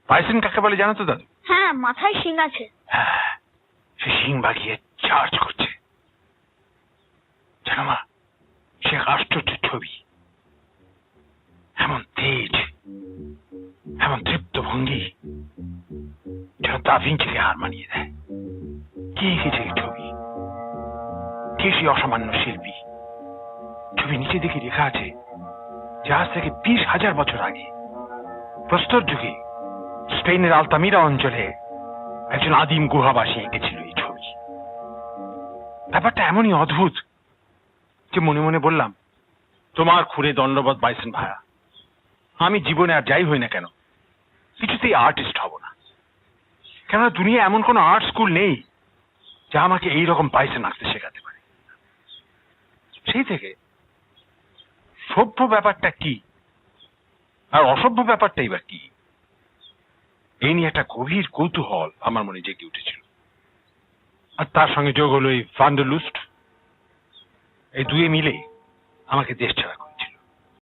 Bison কাকে বলে জানো তো দাদু? হ্যাঁ, মাথায় শিং আছে। হ্যাঁ, সে শিং বাগিয়ে চার্জ করছে। জানো মা, সে এক আশ্চর্য ছবি। এমন তেজ, এমন তৃপ্ত ভঙ্গি, যেন দা ভিঞ্চিকে হার মানিয়ে দেয়। কে এঁকেছে এই ছবি? কে সেই অসামান্য শিল্পী? ছবি নিচে দিকে লেখা আছে যে আজ থেকে 20,000 বছর আগে প্রস্তর যুগে স্পেনের আলতামিরা অঞ্চলে একজন আদিম গুহাবাসী এঁকেছিল এই ছবি। ব্যাপারটা এমনই অদ্ভুত যে মনে মনে বললাম, তোমার খুরে দণ্ডবত বাইসন ভায়া, আমি জীবনে আর যাই হই না কেন কিছুতেই আর্টিস্ট হব না। কেননা দুনিয়া এমন কোন আর্ট স্কুল নেই যা আমাকে এইরকম বাইসন আঁকতে শেখাতে পারে। সেই থেকে সভ্য ব্যাপারটা কি আর অসভ্য ব্যাপারটাই বা কি, এই নিয়ে একটা গভীর কৌতূহল আমার মনে জেগে উঠেছিল। আর তার সঙ্গে যোগ হলো এই ভান্ডারলুস্ট। এই দুয়ে মিলে আমাকে দেশ ছাড়া করে